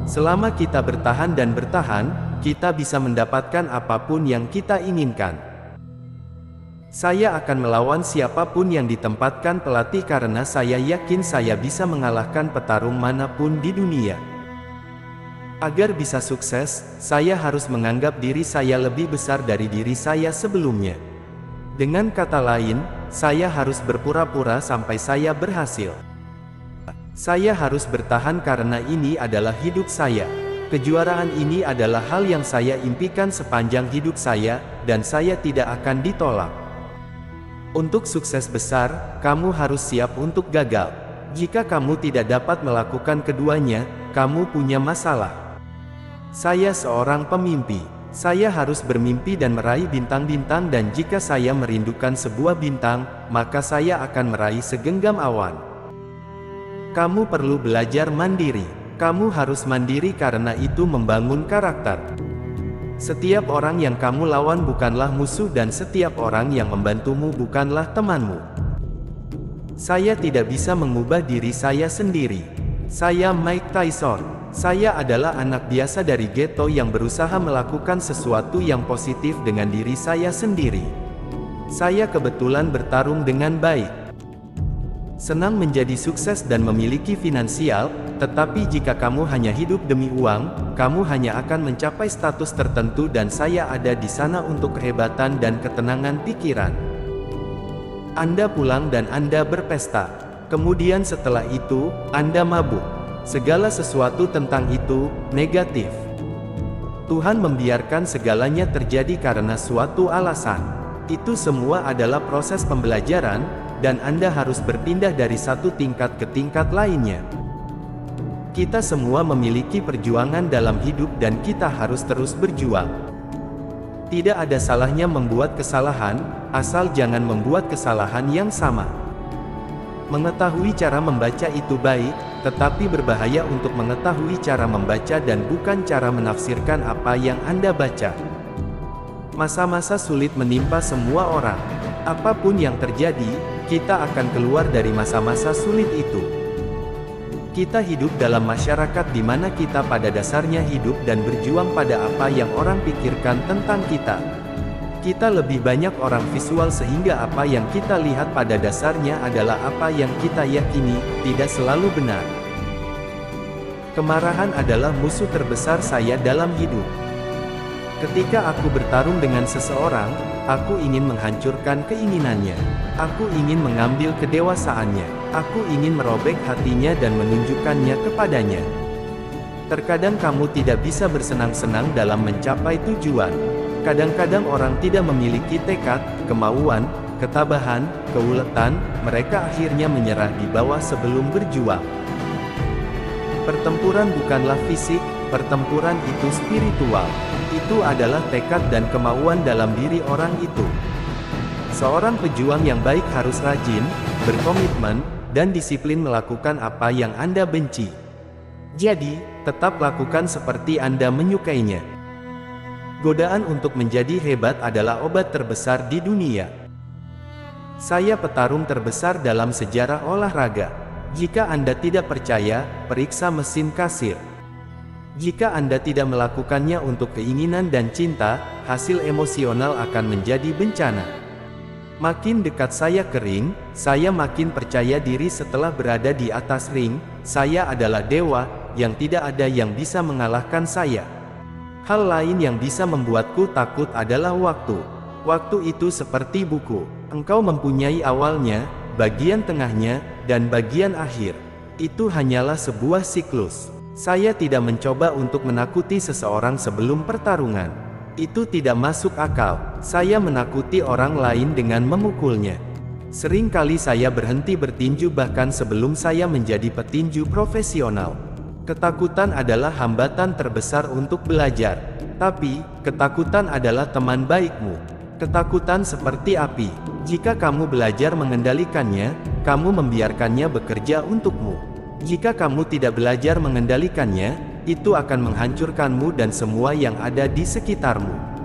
Selama kita bertahan dan bertahan, kita bisa mendapatkan apapun yang kita inginkan. Saya akan melawan siapapun yang ditempatkan pelatih karena saya yakin saya bisa mengalahkan petarung manapun di dunia. Agar bisa sukses, saya harus menganggap diri saya lebih besar dari diri saya sebelumnya. Dengan kata lain, saya harus berpura-pura sampai saya berhasil. Saya harus bertahan karena ini adalah hidup saya. Kejuaraan ini adalah hal yang saya impikan sepanjang hidup saya, dan saya tidak akan ditolak. Untuk sukses besar, kamu harus siap untuk gagal. Jika kamu tidak dapat melakukan keduanya, kamu punya masalah. Saya seorang pemimpi. Saya harus bermimpi dan meraih bintang-bintang, dan jika saya merindukan sebuah bintang, maka saya akan meraih segenggam awan. Kamu perlu belajar mandiri. Kamu harus mandiri karena itu membangun karakter. Setiap orang yang kamu lawan bukanlah musuh, dan setiap orang yang membantumu bukanlah temanmu. Saya tidak bisa mengubah diri saya sendiri. Saya Mike Tyson. Saya adalah anak biasa dari ghetto yang berusaha melakukan sesuatu yang positif dengan diri saya sendiri. Saya kebetulan bertarung dengan baik. Senang menjadi sukses dan memiliki finansial, tetapi jika kamu hanya hidup demi uang, kamu hanya akan mencapai status tertentu, dan saya ada di sana untuk kehebatan dan ketenangan pikiran. Anda pulang dan Anda berpesta. Kemudian setelah itu, Anda mabuk. Segala sesuatu tentang itu negatif. Tuhan membiarkan segalanya terjadi karena suatu alasan. Itu semua adalah proses pembelajaran, dan Anda harus berpindah dari satu tingkat ke tingkat lainnya. Kita semua memiliki perjuangan dalam hidup, dan kita harus terus berjuang. Tidak ada salahnya membuat kesalahan, asal jangan membuat kesalahan yang sama. Mengetahui cara membaca itu baik, tetapi berbahaya untuk mengetahui cara membaca dan bukan cara menafsirkan apa yang Anda baca. Masa-masa sulit menimpa semua orang. Apapun yang terjadi, kita akan keluar dari masa-masa sulit itu. Kita hidup dalam masyarakat di mana kita pada dasarnya hidup dan berjuang pada apa yang orang pikirkan tentang kita. Kita lebih banyak orang visual, sehingga apa yang kita lihat pada dasarnya adalah apa yang kita yakini, tidak selalu benar. Kemarahan adalah musuh terbesar saya dalam hidup. Ketika aku bertarung dengan seseorang, aku ingin menghancurkan keinginannya. Aku ingin mengambil kedewasaannya. Aku ingin merobek hatinya dan menunjukkannya kepadanya. Terkadang kamu tidak bisa bersenang-senang dalam mencapai tujuan. Kadang-kadang orang tidak memiliki tekad, kemauan, ketabahan, keuletan, mereka akhirnya menyerah di bawah sebelum berjuang. Pertempuran bukanlah fisik, pertempuran itu spiritual. Itu adalah tekad dan kemauan dalam diri orang itu. Seorang pejuang yang baik harus rajin, berkomitmen, dan disiplin melakukan apa yang Anda benci. Jadi, tetap lakukan seperti Anda menyukainya. Godaan untuk menjadi hebat adalah obat terbesar di dunia. Saya petarung terbesar dalam sejarah olahraga. Jika Anda tidak percaya, periksa mesin kasir. Jika Anda tidak melakukannya untuk keinginan dan cinta, hasil emosional akan menjadi bencana. Makin dekat saya ke ring, saya makin percaya diri setelah berada di atas ring. Saya adalah dewa, yang tidak ada yang bisa mengalahkan saya. Hal lain yang bisa membuatku takut adalah waktu. Waktu itu seperti buku. Engkau mempunyai awalnya, bagian tengahnya, dan bagian akhir. Itu hanyalah sebuah siklus. Saya tidak mencoba untuk menakuti seseorang sebelum pertarungan. Itu tidak masuk akal. Saya menakuti orang lain dengan memukulnya. Sering kali saya berhenti bertinju bahkan sebelum saya menjadi petinju profesional. Ketakutan adalah hambatan terbesar untuk belajar. Tapi, ketakutan adalah teman baikmu. Ketakutan seperti api. Jika kamu belajar mengendalikannya, kamu membiarkannya bekerja untukmu. Jika kamu tidak belajar mengendalikannya, itu akan menghancurkanmu dan semua yang ada di sekitarmu.